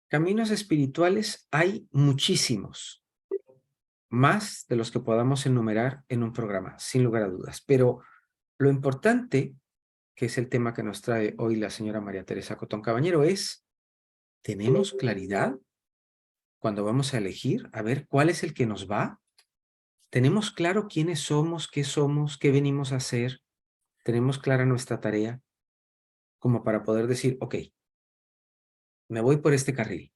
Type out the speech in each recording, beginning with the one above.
Caminos espirituales hay muchísimos, más de los que podamos enumerar en un programa, sin lugar a dudas. Pero lo importante, que es el tema que nos trae hoy la señora María Teresa Cotón Cabañero, es, ¿tenemos claridad cuando vamos a elegir? A ver, ¿cuál es el que nos va? ¿Tenemos claro quiénes somos, qué venimos a hacer? ¿Tenemos clara nuestra tarea? Como para poder decir, ok, me voy por este carril.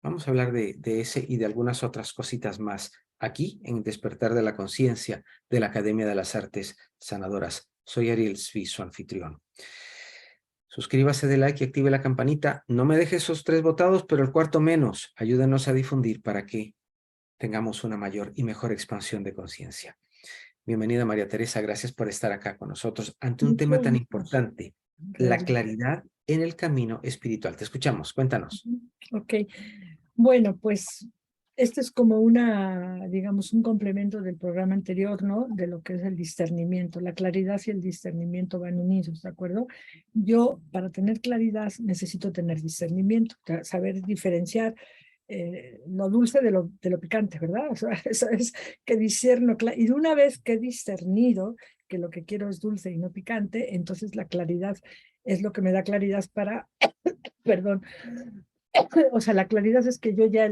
Vamos a hablar de ese y de algunas otras cositas más aquí en Despertar de la Conciencia de la Academia de las Artes Sanadoras. Soy Ariel Svi, su anfitrión. Suscríbase, de like y active la campanita. No me deje esos 3 votados, pero el cuarto menos. Ayúdenos a difundir para que tengamos una mayor y mejor expansión de conciencia. Bienvenida, María Teresa. Gracias por estar acá con nosotros ante un tema Mucho tan gusto, importante, la Rodrigo. claridad en el camino espiritual. Te escuchamos. Cuéntanos. Ujú. Ok, bueno, pues este es como digamos, un complemento del programa anterior, ¿no? De lo que es el discernimiento. La claridad y el discernimiento van unidos, ¿de acuerdo? Yo, para tener claridad, necesito tener discernimiento, saber diferenciar lo dulce de lo picante, ¿verdad? O sea, eso es que discierno, y de una vez que he discernido que lo que quiero es dulce y no picante, entonces la claridad es lo que me da claridad para, perdón, o sea, la claridad es que yo ya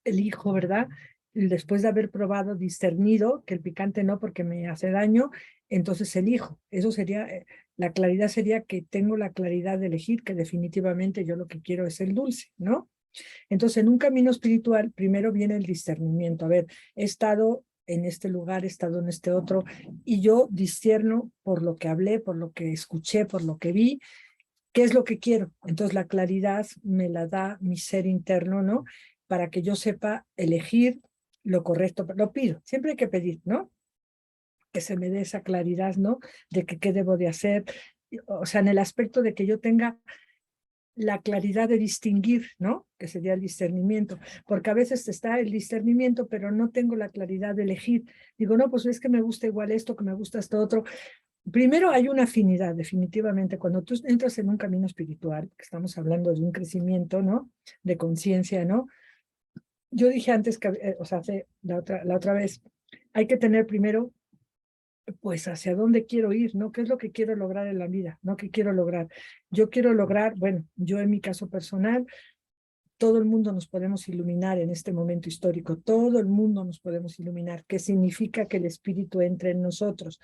elijo, ¿verdad? Y después de haber probado, discernido que el picante no porque me hace daño, entonces elijo. Eso sería, la claridad sería que tengo la claridad de elegir que definitivamente yo lo que quiero es el dulce, ¿no? Entonces, en un camino espiritual, primero viene el discernimiento. A ver, he estado en este lugar, he estado en este otro, y yo discierno por lo que hablé, por lo que escuché, por lo que vi, qué es lo que quiero. Entonces, la claridad me la da mi ser interno, ¿no? Para que yo sepa elegir lo correcto. Lo pido, siempre hay que pedir, ¿no? Que se me dé esa claridad, ¿no? De que qué debo de hacer. O sea, en el aspecto de que yo tenga la claridad de distinguir, ¿no? Que sería el discernimiento, porque a veces está el discernimiento, pero no tengo la claridad de elegir. Digo, no, pues es que me gusta igual esto, que me gusta esto otro. Primero hay una afinidad, definitivamente. Cuando tú entras en un camino espiritual, que estamos hablando de un crecimiento, ¿no? De conciencia, ¿no? Yo dije antes que, o sea, hace la otra vez, hay que tener primero pues hacia dónde quiero ir, ¿no? ¿Qué es lo que quiero lograr en la vida? ¿No? ¿Qué quiero lograr? Yo quiero lograr, bueno, yo en mi caso personal, todo el mundo nos podemos iluminar en este momento histórico, todo el mundo nos podemos iluminar, que significa que el espíritu entre en nosotros.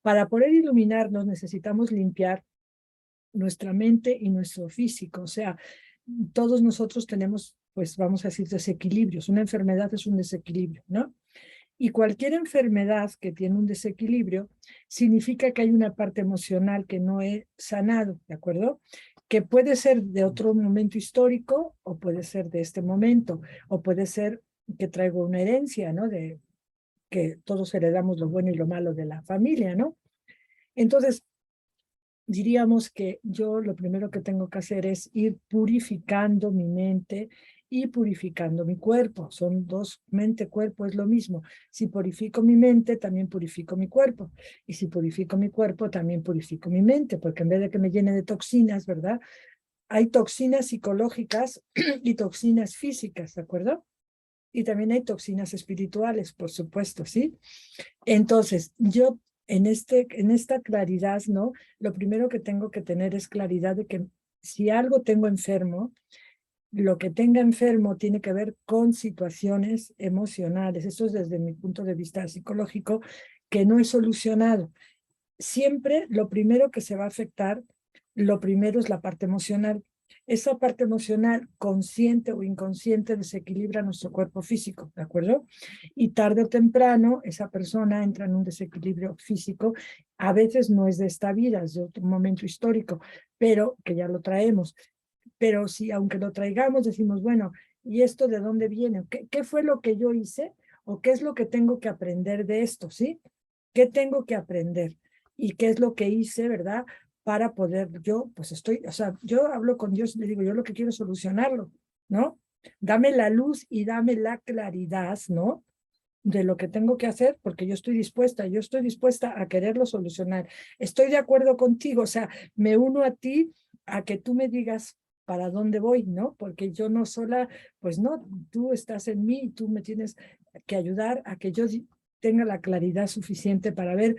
Para poder iluminarnos necesitamos limpiar nuestra mente y nuestro físico, o sea, todos nosotros tenemos, pues vamos a decir, desequilibrios. Una enfermedad es un desequilibrio, ¿no? Y cualquier enfermedad que tiene un desequilibrio significa que hay una parte emocional que no he sanado, ¿de acuerdo? Que puede ser de otro momento histórico o puede ser de este momento, o puede ser que traigo una herencia, ¿no? De que todos heredamos lo bueno y lo malo de la familia, ¿no? Entonces, diríamos que yo lo primero que tengo que hacer es ir purificando mi mente y purificando mi cuerpo. Son dos, mente, cuerpo es lo mismo. Si purifico mi mente, también purifico mi cuerpo. Y si purifico mi cuerpo, también purifico mi mente, porque en vez de que me llene de toxinas, ¿verdad? Hay toxinas psicológicas y toxinas físicas, ¿de acuerdo? Y también hay toxinas espirituales, por supuesto, ¿sí? Entonces, yo en esta claridad, ¿no? Lo primero que tengo que tener es claridad de que si algo tengo enfermo, lo que tenga enfermo tiene que ver con situaciones emocionales. Eso es desde mi punto de vista psicológico, que no he solucionado. Siempre lo primero que se va a afectar, lo primero es la parte emocional. Esa parte emocional, consciente o inconsciente, desequilibra nuestro cuerpo físico, ¿de acuerdo? Y tarde o temprano, esa persona entra en un desequilibrio físico. A veces no es de esta vida, es de otro momento histórico, pero que ya lo traemos. Pero si, aunque lo traigamos, decimos, bueno, ¿y esto de dónde viene? ¿Qué fue lo que yo hice? ¿O qué es lo que tengo que aprender de esto? ¿Sí? ¿Qué tengo que aprender? ¿Y qué es lo que hice, verdad? Para poder, yo, pues estoy, o sea, yo hablo con Dios y le digo, yo lo que quiero es solucionarlo, ¿no? Dame la luz y dame la claridad, ¿no? De lo que tengo que hacer, porque yo estoy dispuesta a quererlo solucionar. Estoy de acuerdo contigo, o sea, me uno a ti a que tú me digas para dónde voy, ¿no? Porque yo no sola, pues no, tú estás en mí, tú me tienes que ayudar a que yo tenga la claridad suficiente para ver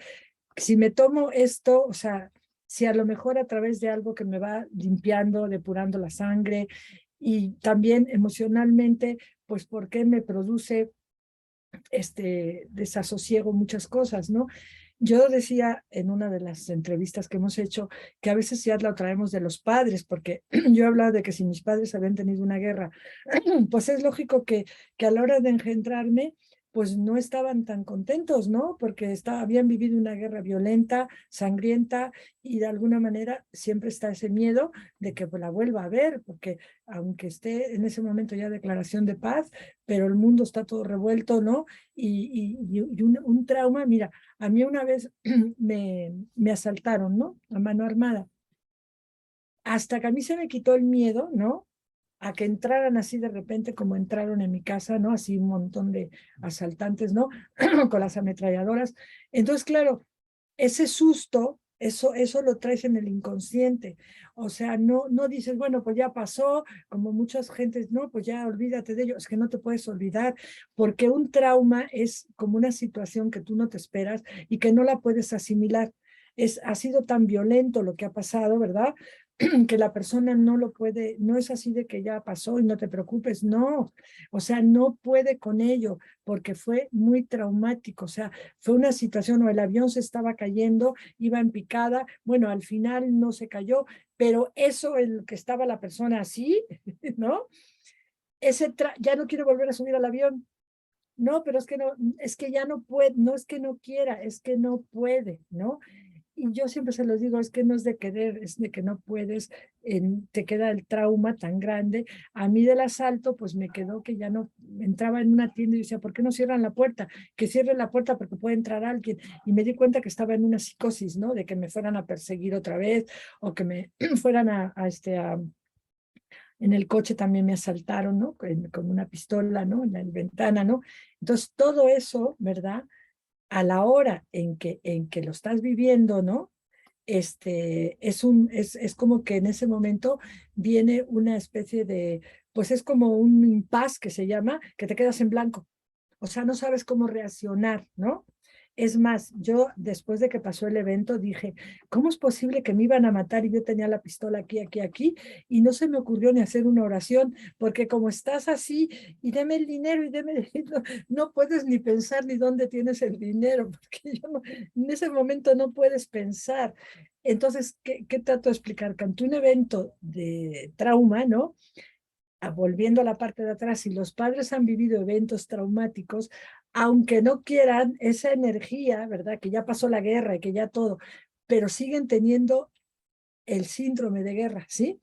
si me tomo esto, o sea, si a lo mejor a través de algo que me va limpiando, depurando la sangre y también emocionalmente, pues por qué me produce desasosiego muchas cosas, ¿no? Yo decía en una de las entrevistas que hemos hecho que a veces ya la traemos de los padres, porque yo he hablado de que si mis padres habían tenido una guerra, pues es lógico que a la hora de engendrarme, pues no estaban tan contentos, ¿no? Porque habían vivido una guerra violenta, sangrienta, y de alguna manera siempre está ese miedo de que pues, la vuelva a ver, porque aunque esté en ese momento ya declaración de paz, pero el mundo está todo revuelto, ¿no? Y un trauma, mira, a mí una vez me asaltaron, ¿no? A mano armada. Hasta que a mí se me quitó el miedo, ¿no? A que entraran así de repente como entraron en mi casa, ¿no? Así un montón de asaltantes, ¿no? Con las ametralladoras. Entonces, claro, ese susto, eso lo traes en el inconsciente. O sea, no dices, bueno, pues ya pasó, como muchas gentes, no, pues ya olvídate de ello. Es que no te puedes olvidar, porque un trauma es como una situación que tú no te esperas y que no la puedes asimilar. Ha sido tan violento lo que ha pasado, ¿verdad? Que la persona no lo puede, no es así de que ya pasó y no te preocupes, no, o sea, no puede con ello porque fue muy traumático, o sea, fue una situación o el avión se estaba cayendo, iba en picada, bueno, al final no se cayó, pero eso el que estaba la persona así, ¿no? Ya no quiere volver a subir al avión. No, pero es que no, es que ya no puede, no es que no quiera, es que no puede, ¿no? Y yo siempre se los digo, es que no es de querer, es de que no puedes, te queda el trauma tan grande. A mí del asalto, pues me quedó que ya no entraba en una tienda y decía, ¿por qué no cierran la puerta? Que cierren la puerta porque puede entrar alguien. Y me di cuenta que estaba en una psicosis, ¿no? De que me fueran a perseguir otra vez o que me fueran en el coche también me asaltaron, ¿no? Con una pistola, ¿no? En la ventana, ¿no? Entonces, todo eso, ¿verdad? A la hora en que lo estás viviendo, ¿no? Es como que en ese momento viene una especie de, pues es como un impasse que se llama, que te quedas en blanco. O sea, no sabes cómo reaccionar, ¿no? Es más, yo después de que pasó el evento dije, ¿cómo es posible que me iban a matar y yo tenía la pistola aquí, aquí, aquí? Y no se me ocurrió ni hacer una oración, porque como estás así, y deme el dinero, y deme el dinero, no puedes ni pensar ni dónde tienes el dinero, porque en ese momento no puedes pensar. Entonces, ¿qué trato de explicar? Que ante un evento de trauma, ¿no? Volviendo a la parte de atrás, si los padres han vivido eventos traumáticos, aunque no quieran esa energía, ¿verdad? Que ya pasó la guerra y que ya todo, pero siguen teniendo el síndrome de guerra, ¿sí?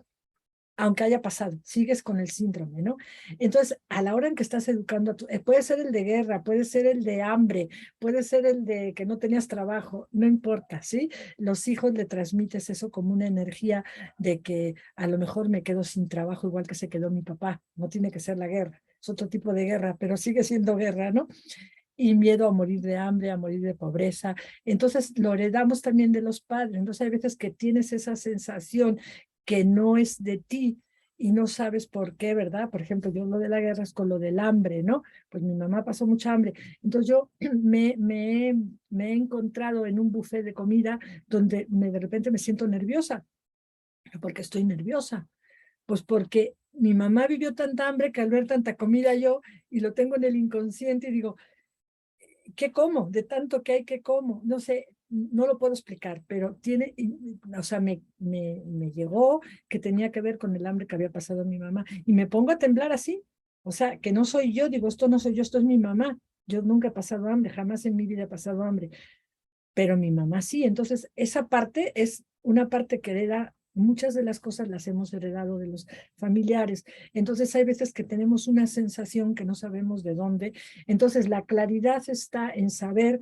Aunque haya pasado, sigues con el síndrome, ¿no? Entonces, a la hora en que estás educando, puede ser el de guerra, puede ser el de hambre, puede ser el de que no tenías trabajo, no importa, ¿sí? Los hijos le transmites eso como una energía de que a lo mejor me quedo sin trabajo igual que se quedó mi papá, no tiene que ser la guerra, es otro tipo de guerra, pero sigue siendo guerra, ¿no? Y miedo a morir de hambre, a morir de pobreza. Entonces lo heredamos también de los padres. Entonces hay veces que tienes esa sensación que no es de ti y no sabes por qué, ¿verdad? Por ejemplo, yo lo de la guerra es con lo del hambre, ¿no? Pues mi mamá pasó mucha hambre. Entonces yo me he encontrado en un buffet de comida donde de repente me siento nerviosa. ¿Por qué estoy nerviosa? Pues porque mi mamá vivió tanta hambre que al ver tanta comida yo y lo tengo en el inconsciente y digo, ¿qué como? De tanto que hay que como. No sé, no lo puedo explicar, pero tiene, o sea, me llegó que tenía que ver con el hambre que había pasado mi mamá y me pongo a temblar así. O sea, que no soy yo, digo, esto no soy yo, esto es mi mamá. Yo nunca he pasado hambre, jamás en mi vida he pasado hambre, pero mi mamá sí. Entonces, esa parte es una parte que hereda, muchas de las cosas las hemos heredado de los familiares. Entonces, hay veces que tenemos una sensación que no sabemos de dónde. Entonces, la claridad está en saber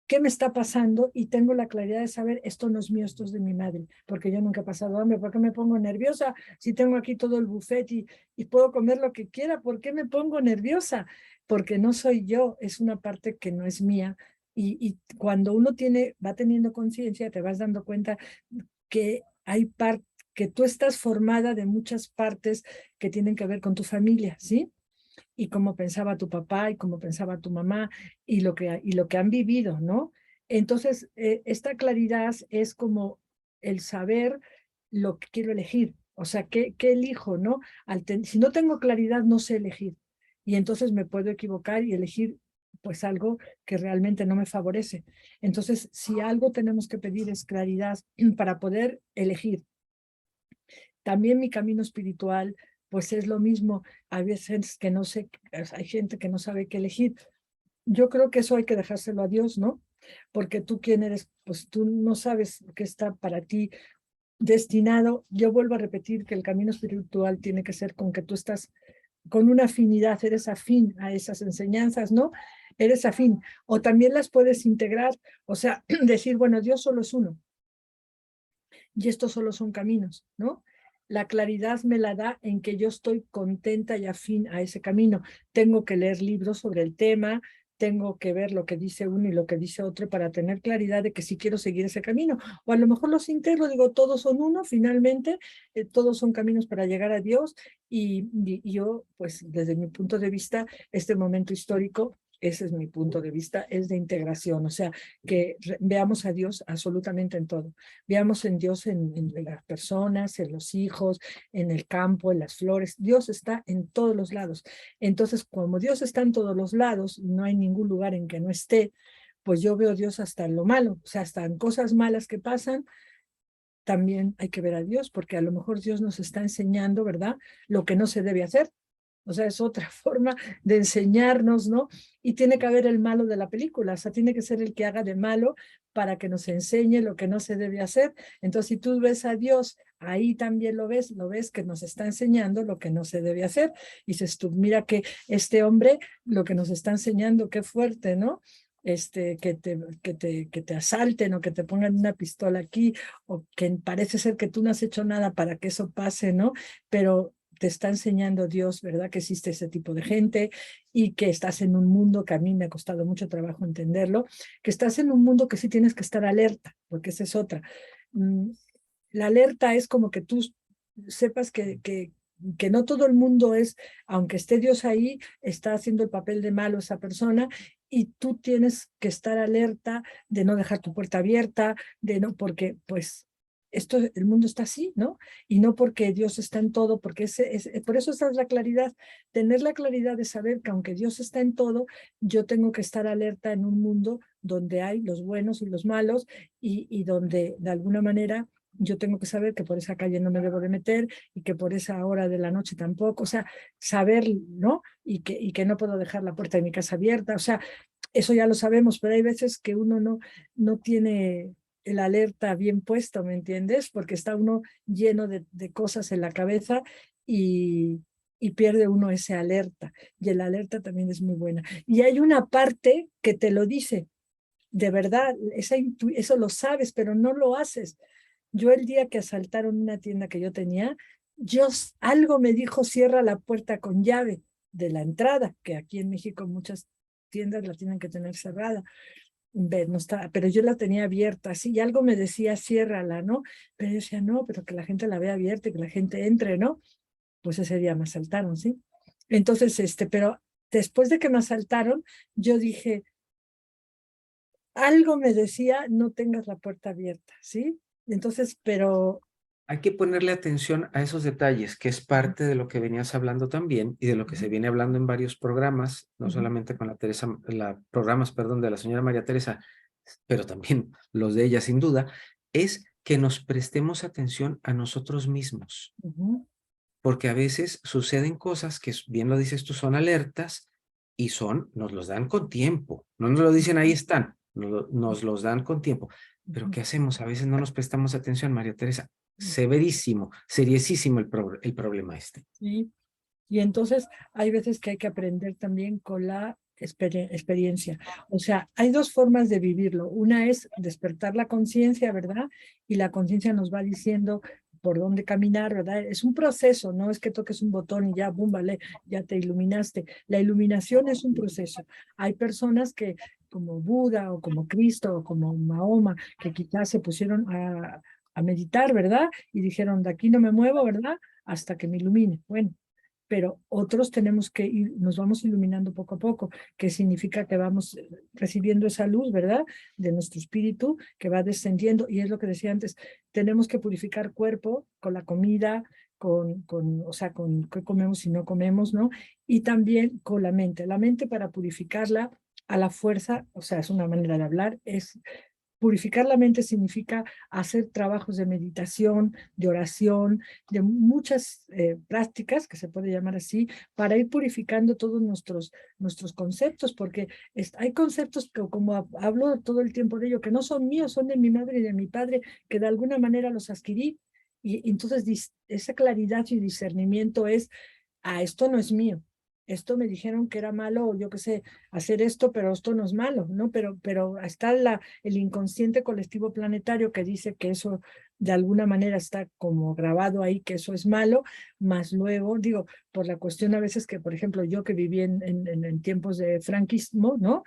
qué me está pasando y tengo la claridad de saber, esto no es mío, esto es de mi madre, porque yo nunca he pasado hambre. ¿Por qué me pongo nerviosa si tengo aquí todo el buffet y puedo comer lo que quiera? ¿Por qué me pongo nerviosa? Porque no soy yo, es una parte que no es mía. Y cuando uno va teniendo conciencia, te vas dando cuenta que hay que tú estás formada de muchas partes que tienen que ver con tu familia, ¿sí? Y cómo pensaba tu papá y cómo pensaba tu mamá y lo que han vivido, ¿no? Entonces, esta claridad es como el saber lo que quiero elegir, o sea, qué elijo, ¿no? Si no tengo claridad, no sé elegir. Y entonces me puedo equivocar y elegir pues algo que realmente no me favorece. Entonces, si algo tenemos que pedir es claridad para poder elegir. También mi camino espiritual, pues es lo mismo. Hay veces que no sé, hay gente que no sabe qué elegir. Yo creo que eso hay que dejárselo a Dios, ¿no? Porque tú quién eres, pues tú no sabes qué está para ti destinado. Yo vuelvo a repetir que el camino espiritual tiene que ser con que tú estás con una afinidad, eres afín a esas enseñanzas, ¿no? Eres afín. O también las puedes integrar, o sea, decir, bueno, Dios solo es uno y estos solo son caminos, ¿no? La claridad me la da en que yo estoy contenta y afín a ese camino. Tengo que leer libros sobre el tema, tengo que ver lo que dice uno y lo que dice otro para tener claridad de que sí quiero seguir ese camino. O a lo mejor los integro, digo, todos son uno, finalmente, todos son caminos para llegar a Dios. Y yo, pues desde mi punto de vista, este momento histórico, ese es mi punto de vista, es de integración, o sea, que veamos a Dios absolutamente en todo. Veamos en Dios en las personas, en los hijos, en el campo, en las flores. Dios está en todos los lados. Entonces, como Dios está en todos los lados, no hay ningún lugar en que no esté, pues yo veo a Dios hasta en lo malo, o sea, hasta en cosas malas que pasan, también hay que ver a Dios, porque a lo mejor Dios nos está enseñando, ¿verdad? Lo que no se debe hacer. O sea, es otra forma de enseñarnos, ¿no? Y tiene que haber el malo de la película, o sea, tiene que ser el que haga de malo para que nos enseñe lo que no se debe hacer. Entonces, si tú ves a Dios, ahí también lo ves que nos está enseñando lo que no se debe hacer. Y dices tú, mira que este hombre lo que nos está enseñando, qué fuerte, ¿no? Que te asalten o que te pongan una pistola aquí o que parece ser que tú no has hecho nada para que eso pase, ¿no? Pero te está enseñando Dios, ¿verdad? Que existe ese tipo de gente y que estás en un mundo que a mí me ha costado mucho trabajo entenderlo, que estás en un mundo que sí tienes que estar alerta, porque esa es otra. La alerta es como que tú sepas que no todo el mundo es, aunque esté Dios ahí, está haciendo el papel de malo esa persona y tú tienes que estar alerta de no dejar tu puerta abierta, de no, porque pues el mundo está así, ¿no? Y no porque Dios está en todo, porque por eso esa es la claridad, tener la claridad de saber que aunque Dios está en todo, yo tengo que estar alerta en un mundo donde hay los buenos y los malos y donde de alguna manera yo tengo que saber que por esa calle no me debo de meter y que por esa hora de la noche tampoco, o sea, saber, ¿no? Y que no puedo dejar la puerta de mi casa abierta, o sea, eso ya lo sabemos, pero hay veces que uno no tiene el alerta bien puesto, ¿me entiendes? Porque está uno lleno de cosas en la cabeza y pierde uno ese alerta. Y el alerta también es muy buena. Y hay una parte que te lo dice, de verdad, eso lo sabes, pero no lo haces. Yo el día que asaltaron una tienda que yo tenía, algo me dijo, cierra la puerta con llave de la entrada, que aquí en México muchas tiendas la tienen que tener cerrada. No está, pero yo la tenía abierta, así, y algo me decía, ciérrala, ¿no? Pero yo decía, no, pero que la gente la vea abierta y que la gente entre, ¿no? Pues ese día me asaltaron, ¿sí? Entonces, pero después de que me asaltaron, yo dije, algo me decía, no tengas la puerta abierta, ¿sí? Entonces, pero... Hay que ponerle atención a esos detalles, que es parte de lo que venías hablando también y de lo que se viene hablando en varios programas, no solamente con programas, perdón, de la señora María Teresa, pero también los de ella sin duda, es que nos prestemos atención a nosotros mismos, porque a veces suceden cosas que, bien lo dices tú, son alertas y nos los dan con tiempo, no nos lo dicen ahí están, nos los dan con tiempo. Pero ¿qué hacemos? A veces no nos prestamos atención, María Teresa. Severísimo, seriosísimo el problema este. Sí. Y entonces hay veces que hay que aprender también con la experiencia. O sea, hay dos formas de vivirlo. Una es despertar la conciencia, ¿verdad? Y la conciencia nos va diciendo por dónde caminar, ¿verdad? Es un proceso, no es que toques un botón y ya, boom, vale, ya te iluminaste. La iluminación es un proceso. Hay personas que, como Buda o como Cristo o como Mahoma, que quizás se pusieron a meditar, ¿verdad? Y dijeron, de aquí no me muevo, ¿verdad? Hasta que me ilumine. Bueno, pero otros tenemos que ir, nos vamos iluminando poco a poco, que significa que vamos recibiendo esa luz, ¿verdad? De nuestro espíritu que va descendiendo, y es lo que decía antes, tenemos que purificar cuerpo con la comida, o sea, con qué comemos y no comemos, ¿no? Y también con la mente para purificarla a la fuerza, o sea, es una manera de hablar, es purificar la mente significa hacer trabajos de meditación, de oración, de muchas prácticas, que se puede llamar así, para ir purificando todos nuestros conceptos, porque hay conceptos que, como hablo todo el tiempo de ello, que no son míos, son de mi madre y de mi padre, que de alguna manera los adquirí. Y entonces esa claridad y discernimiento es, esto no es mío. Esto me dijeron que era malo, o yo qué sé, hacer esto, pero esto no es malo, ¿no? Pero está el inconsciente colectivo planetario que dice que eso de alguna manera está como grabado ahí, que eso es malo, más luego, digo, por la cuestión a veces que, por ejemplo, yo que viví en tiempos de franquismo, ¿no?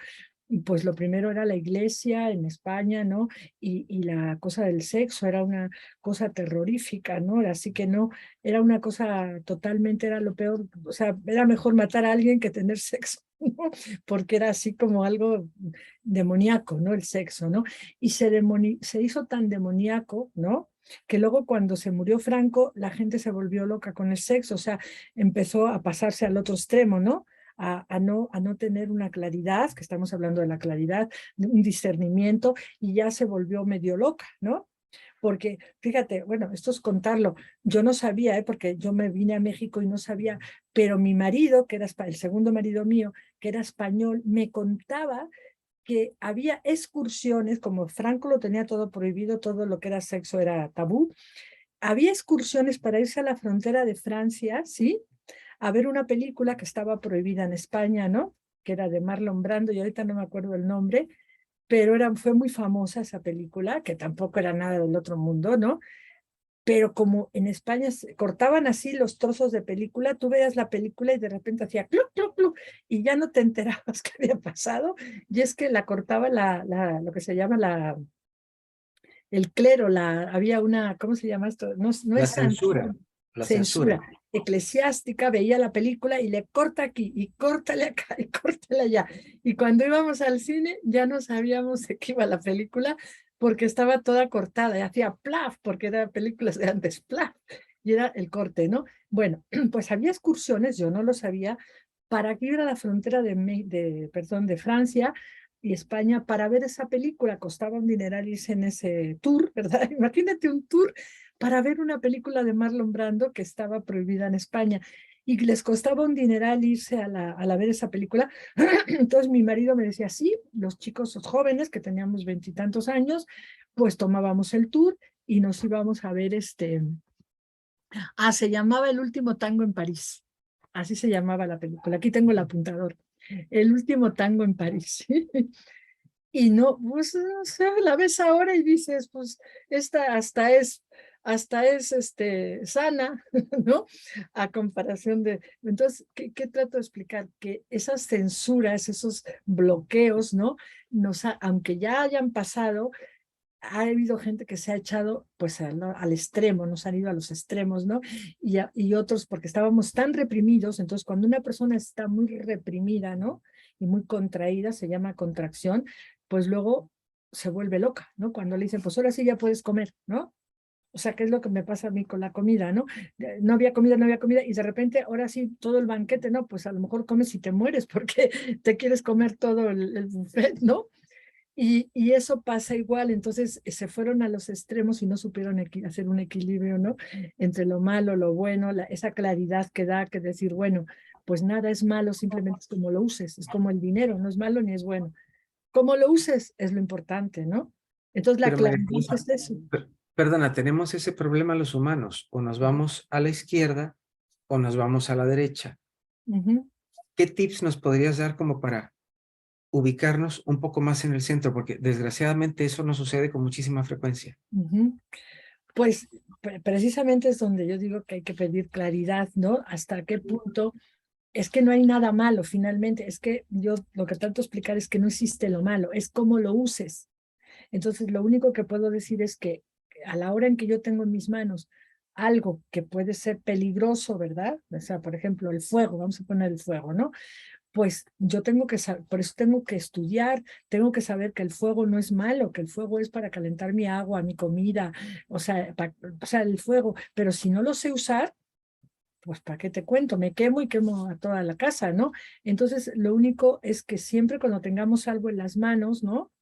Y pues lo primero era la iglesia en España, ¿no? Y la cosa del sexo era una cosa terrorífica, ¿no? Así que no, era una cosa totalmente, era lo peor, o sea, era mejor matar a alguien que tener sexo, ¿no? Porque era así como algo demoníaco, ¿no? El sexo, ¿no? Y se hizo tan demoníaco, ¿no? Que luego cuando se murió Franco, la gente se volvió loca con el sexo, o sea, empezó a pasarse al otro extremo, ¿no? A no tener una claridad, que estamos hablando de la claridad, un discernimiento, y ya se volvió medio loca, ¿no? Porque, fíjate, bueno, esto es contarlo, yo no sabía, porque yo me vine a México y no sabía, pero mi marido, que era el segundo marido mío, que era español, me contaba que había excursiones, como Franco lo tenía todo prohibido, todo lo que era sexo era tabú, había excursiones para irse a la frontera de Francia, ¿sí? A ver una película que estaba prohibida en España, ¿no? Que era de Marlon Brando, y ahorita no me acuerdo el nombre, pero fue muy famosa esa película, que tampoco era nada del otro mundo, ¿no? Pero como en España cortaban así los trozos de película, tú veías la película y de repente hacía cluc, cluc, cluc, y ya no te enterabas qué había pasado, y es que la cortaba lo que se llama el clero, había una, ¿cómo se llama esto? No, no La es censura, la censura. censura eclesiástica, veía la película y le corta aquí, y córtale acá, y córtale allá. Y cuando íbamos al cine, ya no sabíamos de qué iba la película, porque estaba toda cortada, y hacía plaf, porque eran películas de antes, plaf, y era el corte, ¿no? Bueno, pues había excursiones, yo no lo sabía, para ir a la frontera perdón, de Francia y España para ver esa película. Costaba un dineral irse en ese tour, ¿verdad? Imagínate un tour para ver una película de Marlon Brando que estaba prohibida en España. Y les costaba un dineral irse a ver esa película. Entonces mi marido me decía, sí, los chicos los jóvenes que teníamos 20 y tantos años, pues tomábamos el tour y nos íbamos a ver se llamaba El último tango en París. Así se llamaba la película. Aquí tengo el apuntador. El último tango en París. Y no, pues, no sé, la ves ahora y dices, pues, esta hasta es sana, ¿no? A comparación de, entonces, ¿qué trato de explicar? Que esas censuras, esos bloqueos, ¿no? Aunque ya hayan pasado, ha habido gente que se ha echado pues al extremo, nos han ido a los extremos, ¿no? Y otros porque estábamos tan reprimidos, entonces cuando una persona está muy reprimida, ¿no? Y muy contraída, se llama contracción, pues luego se vuelve loca, ¿no? Cuando le dicen, pues ahora sí ya puedes comer, ¿no? O sea, ¿qué es lo que me pasa a mí con la comida, ¿no? No había comida, no había comida, y de repente, ahora sí, todo el banquete, ¿no? Pues a lo mejor comes y te mueres porque te quieres comer todo el buffet, ¿no? Y eso pasa igual, entonces se fueron a los extremos y no supieron hacer un equilibrio, ¿no? Entre lo malo, lo bueno, esa claridad que da, que decir, bueno, pues nada es malo, simplemente es como lo uses, es como el dinero, no es malo ni es bueno. Como lo uses es lo importante, ¿no? Entonces la Pero María claridad Teresa, es eso. perdona, tenemos ese problema los humanos, o nos vamos a la izquierda o nos vamos a la derecha. Ujú. ¿Qué tips nos podrías dar como para ubicarnos un poco más en el centro? Porque desgraciadamente eso no sucede con muchísima frecuencia. Ujú. Pues precisamente es donde yo digo que hay que pedir claridad, ¿no? Hasta qué punto es que no hay nada malo finalmente, es que yo lo que trato de explicar es que no existe lo malo, es cómo lo uses. Entonces, lo único que puedo decir es que a la hora en que yo tengo en mis manos algo que puede ser peligroso, ¿verdad? O sea, por ejemplo, el fuego, vamos a poner el fuego, ¿no? Pues yo tengo que saber, por eso tengo que estudiar, tengo que saber que el fuego no es malo, que el fuego es para calentar mi agua, mi comida, o sea, el fuego, pero si no lo sé usar, pues ¿para qué te cuento? Me quemo y quemo a toda la casa, ¿no? Entonces, lo único es que siempre cuando tengamos algo en las manos, ¿no?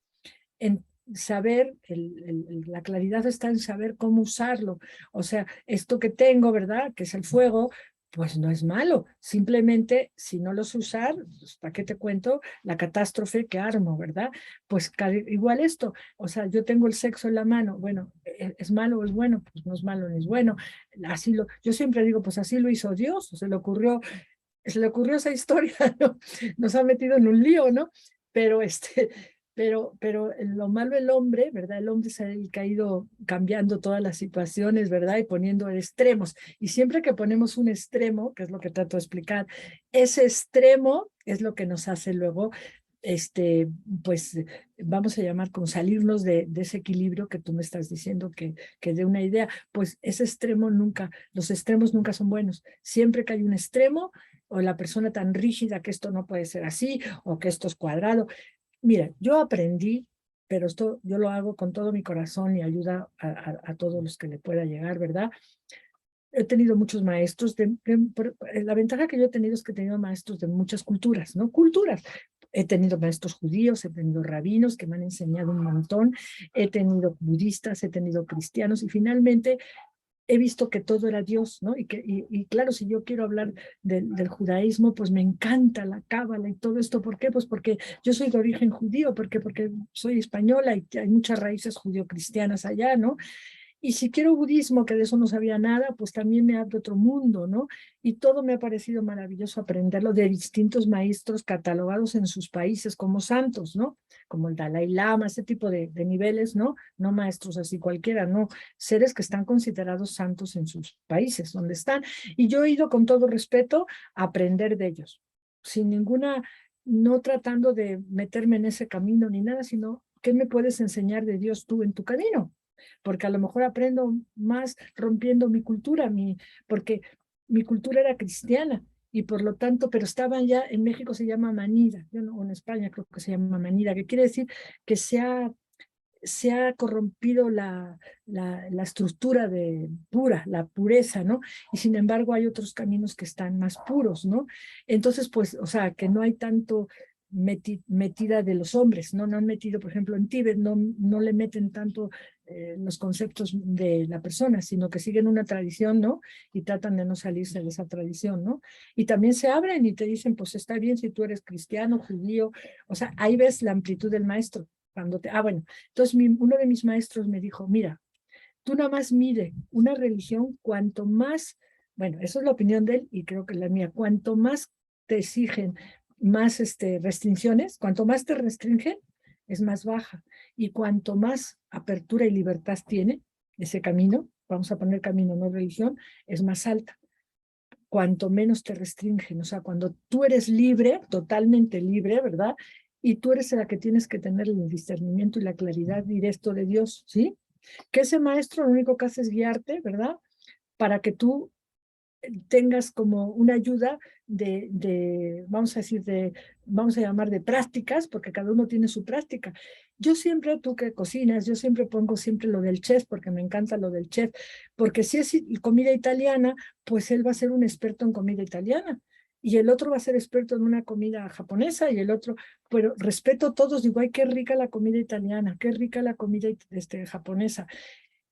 En saber, la claridad está en saber cómo usarlo. O sea, esto que tengo, ¿verdad? Que es el fuego, pues no es malo. Simplemente, si no lo sé usar, pues, ¿para qué te cuento? La catástrofe que armo, ¿verdad? Pues igual esto, o sea, yo tengo el sexo en la mano, bueno, ¿es malo o es bueno? Pues no es malo ni es bueno. Yo siempre digo, pues así lo hizo Dios, se le ocurrió esa historia, ¿no? Nos ha metido en un lío, ¿no? Pero pero en lo malo el hombre, ¿verdad? El hombre se ha ido cambiando todas las situaciones, ¿verdad? Y poniendo extremos. Y siempre que ponemos un extremo, que es lo que trato de explicar, ese extremo es lo que nos hace luego pues vamos a llamar como salirnos de ese equilibrio que tú me estás diciendo que de una idea, pues ese extremo nunca, los extremos nunca son buenos. Siempre que hay un extremo, o la persona tan rígida que esto no puede ser así, o que esto es cuadrado. Mira, yo aprendí, pero esto yo lo hago con todo mi corazón y ayuda a todos los que le pueda llegar, ¿verdad? He tenido muchos maestros, la ventaja que yo he tenido es que he tenido maestros de muchas culturas, ¿no? Culturas. He tenido maestros judíos, he tenido rabinos que me han enseñado un montón, he tenido budistas, he tenido cristianos y finalmente he visto que todo era Dios, ¿no? Y claro, si yo quiero hablar del judaísmo, pues me encanta la cábala y todo esto. ¿Por qué? Pues porque yo soy de origen judío, porque soy española y hay muchas raíces judío-cristianas allá, ¿no? Y si quiero budismo, que de eso no sabía nada, pues también me abre otro mundo, ¿no? Y todo me ha parecido maravilloso aprenderlo de distintos maestros catalogados en sus países como santos, ¿no? Como el Dalai Lama, ese tipo de niveles, ¿no? No maestros así cualquiera, no. Seres que están considerados santos en sus países donde están. Y yo he ido con todo respeto a aprender de ellos, sin ninguna, no tratando de meterme en ese camino ni nada, sino, ¿qué me puedes enseñar de Dios tú en tu camino? Porque a lo mejor aprendo más rompiendo mi cultura, porque mi cultura era cristiana y por lo tanto, pero estaban ya, en México se llama manida, yo no, en España creo que se llama manida, que quiere decir que se ha corrompido la estructura pura, la pureza, ¿no? Y sin embargo hay otros caminos que están más puros, ¿no? Entonces, pues, o sea, que no hay tanto metida de los hombres, ¿no? No han metido, por ejemplo, en Tíbet, no le meten tanto los conceptos de la persona, sino que siguen una tradición, ¿no? Y tratan de no salirse de esa tradición, ¿no? Y también se abren y te dicen, pues está bien si tú eres cristiano, judío, o sea, ahí ves la amplitud del maestro. Bueno, entonces uno de mis maestros me dijo, mira, tú nada más mide una religión cuanto más, bueno, eso es la opinión de él y creo que la mía, cuanto más te exigen más restricciones, cuanto más te restringen, es más baja. Y cuanto más apertura y libertad tiene ese camino, vamos a poner camino, no religión, es más alta. Cuanto menos te restringen, o sea, cuando tú eres libre, totalmente libre, ¿verdad? Y tú eres la que tienes que tener el discernimiento y la claridad directo de Dios, ¿sí? Que ese maestro lo único que hace es guiarte, ¿verdad? Para que tú tengas como una ayuda vamos a decir, vamos a llamar de prácticas, porque cada uno tiene su práctica. Yo siempre, tú que cocinas, yo siempre pongo siempre lo del chef, porque me encanta lo del chef, porque si es comida italiana, pues él va a ser un experto en comida italiana. Y el otro va a ser experto en una comida japonesa y el otro, pero respeto a todos, digo, ay, qué rica la comida italiana, qué rica la comida japonesa.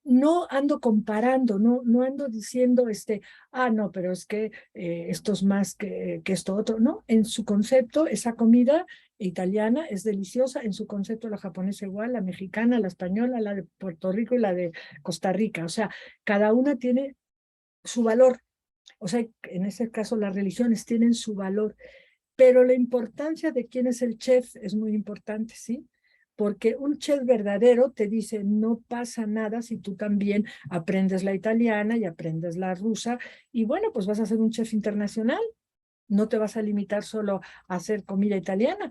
No ando comparando, no ando diciendo, no, pero es que esto es más que esto otro. No, en su concepto, esa comida italiana es deliciosa, en su concepto la japonesa igual, la mexicana, la española, la de Puerto Rico y la de Costa Rica. O sea, cada una tiene su valor. O sea, en ese caso las religiones tienen su valor, pero la importancia de quién es el chef es muy importante, ¿sí? Porque un chef verdadero te dice, no pasa nada si tú también aprendes la italiana y aprendes la rusa, y bueno, pues vas a ser un chef internacional, no te vas a limitar solo a hacer comida italiana.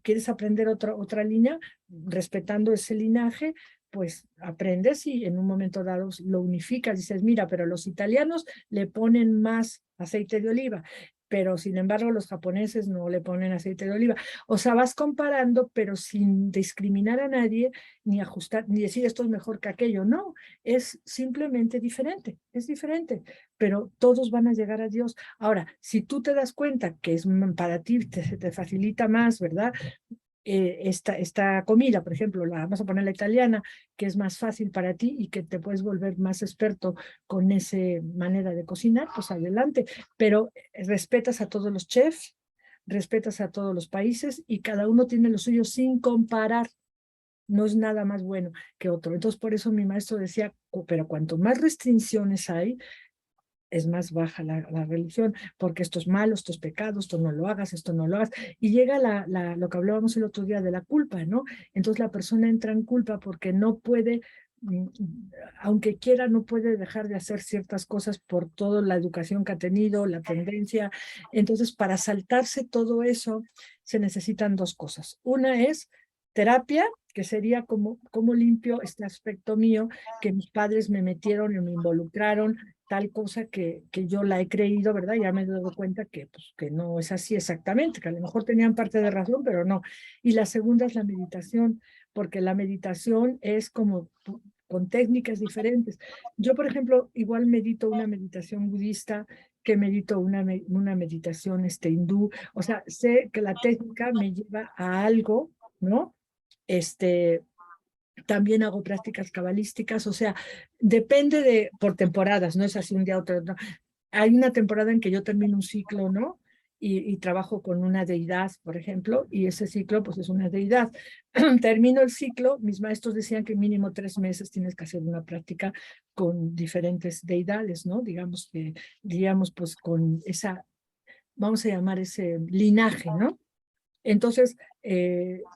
¿Quieres aprender otra línea? Respetando ese linaje, pues aprendes y en un momento dado lo unificas, dices, mira, pero los italianos le ponen más aceite de oliva, pero sin embargo los japoneses no le ponen aceite de oliva. O sea, vas comparando, pero sin discriminar a nadie, ni ajustar, ni decir esto es mejor que aquello. No, es simplemente diferente, es diferente, pero todos van a llegar a Dios. Ahora, si tú te das cuenta que es para ti, se te facilita más, ¿verdad? Esta comida, por ejemplo, vamos a poner la italiana, que es más fácil para ti y que te puedes volver más experto con esa manera de cocinar, pues adelante, pero respetas a todos los chefs, respetas a todos los países y cada uno tiene lo suyo sin comparar. No es nada más bueno que otro. Entonces, por eso mi maestro decía, pero cuanto más restricciones hay, es más baja la religión, porque esto es malo, esto es pecado, esto no lo hagas, esto no lo hagas. Y llega lo que hablábamos el otro día de la culpa, ¿no? Entonces la persona entra en culpa porque no puede, aunque quiera, no puede dejar de hacer ciertas cosas por toda la educación que ha tenido, la tendencia. Entonces, para saltarse todo eso, se necesitan dos cosas. Una es terapia, que sería como limpio este aspecto mío, que mis padres me metieron y me involucraron, tal cosa que yo la he creído, ¿verdad? Ya me he dado cuenta que, pues, que no es así exactamente, que a lo mejor tenían parte de razón, pero no. Y la segunda es la meditación, porque la meditación es como con técnicas diferentes. Yo, por ejemplo, igual medito una meditación budista, que medito una meditación hindú, o sea, sé que la técnica me lleva a algo, ¿no? También hago prácticas cabalísticas, o sea, depende por temporadas, no es así un día otro. No. Hay una temporada en que yo termino un ciclo, ¿no? Y trabajo con una deidad, por ejemplo, y ese ciclo, pues es una deidad. Termino el ciclo, mis maestros decían que mínimo 3 meses tienes que hacer una práctica con diferentes deidades, ¿no? Digamos, pues con esa, vamos a llamar ese linaje, ¿no? Entonces,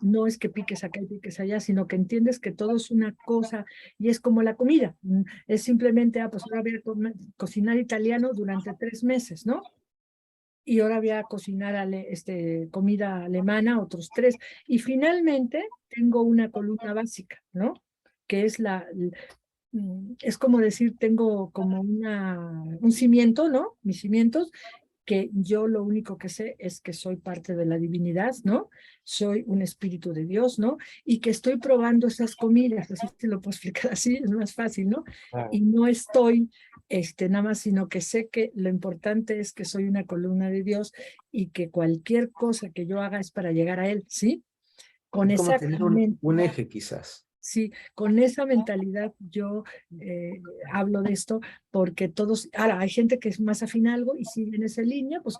no es que piques acá y piques allá, sino que entiendes que todo es una cosa y es como la comida. Es simplemente, pues ahora voy a cocinar italiano durante 3 meses, ¿no? Y ahora voy a cocinar comida alemana otros 3. Y finalmente tengo una columna básica, ¿no? Que es es como decir, tengo como un cimiento, ¿no? Mis cimientos, que yo lo único que sé es que soy parte de la divinidad, ¿no? Soy un espíritu de Dios, ¿no? Y que estoy probando esas comidas, así te lo puedo explicar así, es más fácil, ¿no? Y no estoy, nada más, sino que sé que lo importante es que soy una columna de Dios y que cualquier cosa que yo haga es para llegar a Él, ¿sí? Con Es como esa tener un eje quizás. Sí, con esa mentalidad yo hablo de esto porque todos, ahora hay gente que es más afín a algo y sigue en esa línea, pues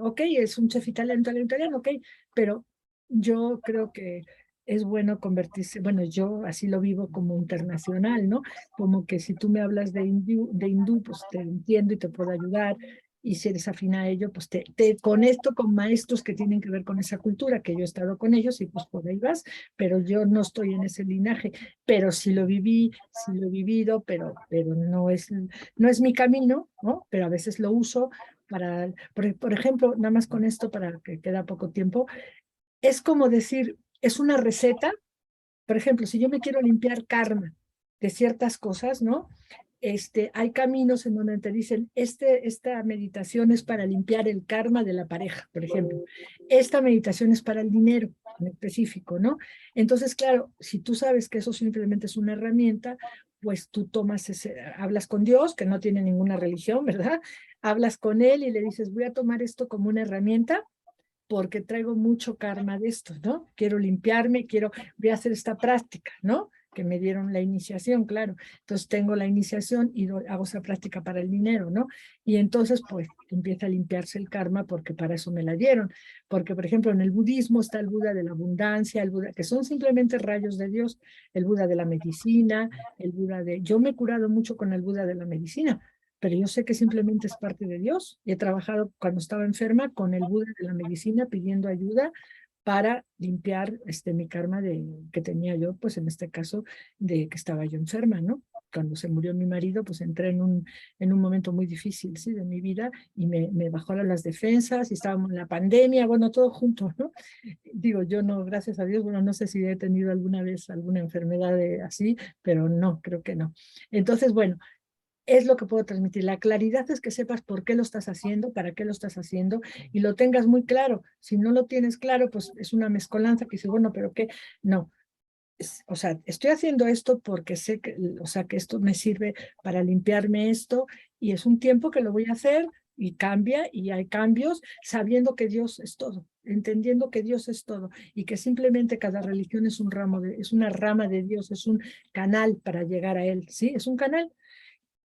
ok, es un chef italiano, italiano, italiano, ok, pero yo creo que es bueno convertirse, bueno, yo así lo vivo como internacional, ¿no? Como que si tú me hablas de hindú, pues te entiendo y te puedo ayudar. Y si eres afín a ello, pues te conecto con maestros que tienen que ver con esa cultura, que yo he estado con ellos y pues por ahí vas, pero yo no estoy en ese linaje, pero sí lo viví, sí lo he vivido, pero no es mi camino, ¿no? Pero a veces lo uso por ejemplo, nada más con esto para que queda poco tiempo, es como decir, es una receta, por ejemplo, si yo me quiero limpiar karma de ciertas cosas, ¿no? Hay caminos en donde te dicen, esta meditación es para limpiar el karma de la pareja, por ejemplo. Esta meditación es para el dinero en específico, ¿no? Entonces, claro, si tú sabes que eso simplemente es una herramienta, pues tú hablas con Dios, que no tiene ninguna religión, ¿verdad? Hablas con él y le dices, voy a tomar esto como una herramienta porque traigo mucho karma de esto, ¿no? Quiero limpiarme, voy a hacer esta práctica, ¿no? Que me dieron la iniciación, claro. Entonces tengo la iniciación y hago esa práctica para el dinero, ¿no? Y entonces, pues, empieza a limpiarse el karma porque para eso me la dieron. Porque, por ejemplo, en el budismo está el Buda de la abundancia, el Buda, que son simplemente rayos de Dios, el Buda de la medicina, el Buda de... Yo me he curado mucho con el Buda de la medicina, pero yo sé que simplemente es parte de Dios. Y he trabajado cuando estaba enferma con el Buda de la medicina pidiendo ayuda para limpiar mi karma que tenía yo, pues en este caso, de que estaba yo enferma, ¿no? cuando se murió mi marido, pues entré en un momento muy difícil, ¿sí? De mi vida, y me bajaron las defensas, y estábamos en la pandemia, bueno, todo junto, ¿no? Digo, yo no, gracias a Dios, bueno, no sé si he tenido alguna vez alguna enfermedad así, pero no, creo que no. Entonces, bueno, es lo que puedo transmitir. La claridad es que sepas por qué lo estás haciendo, para qué lo estás haciendo, y lo tengas muy claro. Si no lo tienes claro, pues es una mezcolanza que dice, bueno, pero qué, no. O sea, estoy haciendo esto porque sé que, o sea, que esto me sirve para limpiarme esto, y es un tiempo que lo voy a hacer, y cambia, y hay cambios, sabiendo que Dios es todo, entendiendo que Dios es todo, y que simplemente cada religión es un ramo es una rama de Dios, es un canal para llegar a Él, ¿sí? Es un canal.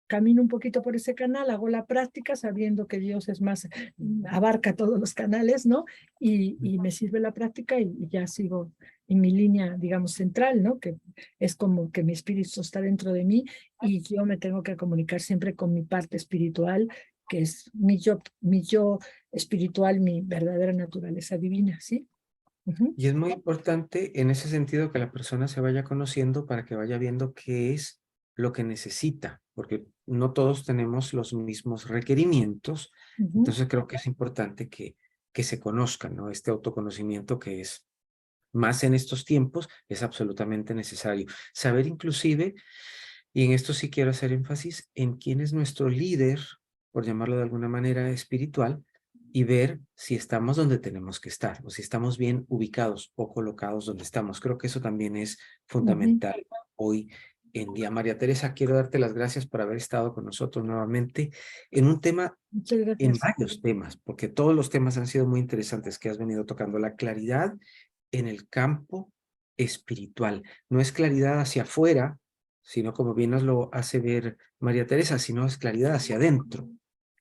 Camino un poquito por ese canal, hago la práctica sabiendo que Dios es más, abarca todos los canales, ¿no? Y me sirve la práctica, y ya sigo en mi línea, digamos, central, ¿no? Que es como que mi espíritu está dentro de mí, y yo me tengo que comunicar siempre con mi parte espiritual, que es mi yo espiritual, mi verdadera naturaleza divina, ¿sí? Y es muy importante en ese sentido que la persona se vaya conociendo para que vaya viendo qué es lo que necesita, porque no todos tenemos los mismos requerimientos. Entonces creo que es importante que se conozcan, ¿no? Este autoconocimiento que es más en estos tiempos es absolutamente necesario. Saber inclusive, y en esto sí quiero hacer énfasis, en quién es nuestro líder, por llamarlo de alguna manera espiritual, y ver si estamos donde tenemos que estar, o si estamos bien ubicados o colocados donde estamos. Creo que eso también es fundamental hoy en día. María Teresa, quiero darte las gracias por haber estado con nosotros nuevamente en un tema, Muchas en gracias. varios temas, porque todos los temas han sido muy interesantes que has venido tocando. La claridad en el campo espiritual. No es claridad hacia afuera, sino como bien nos lo hace ver María Teresa, sino es claridad hacia adentro.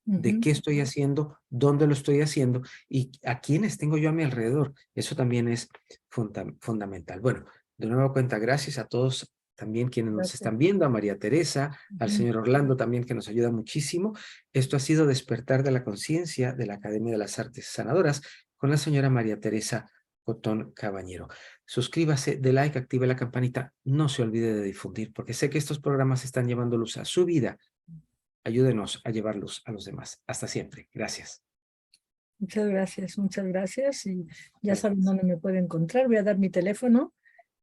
De qué estoy haciendo, dónde lo estoy haciendo y a quiénes tengo yo a mi alrededor. Eso también es fundamental. Bueno, de nuevo cuenta, gracias a todos también quienes nos Gracias. están viendo, a María Teresa, al señor Orlando también, que nos ayuda muchísimo. Esto ha sido Despertar de la Conciencia de la Academia de las Artes Sanadoras con la señora María Teresa Cotón Cabañero. Suscríbase, dé like, active la campanita, no se olvide de difundir, porque sé que estos programas están llevando luz a su vida. Ayúdenos a llevar luz a los demás. Hasta siempre. Gracias. Muchas gracias, y ya Gracias. saben dónde me pueden encontrar. Voy a dar mi teléfono.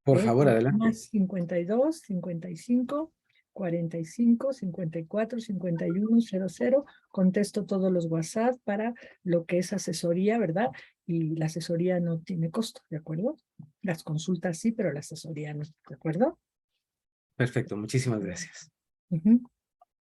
Por favor, adelante. Más 52 55 45 54 51 00. Contesto todos los WhatsApp para lo que es asesoría, ¿verdad? Y la asesoría no tiene costo, ¿de acuerdo? Las consultas sí, pero la asesoría no, ¿de acuerdo? Perfecto. Muchísimas gracias.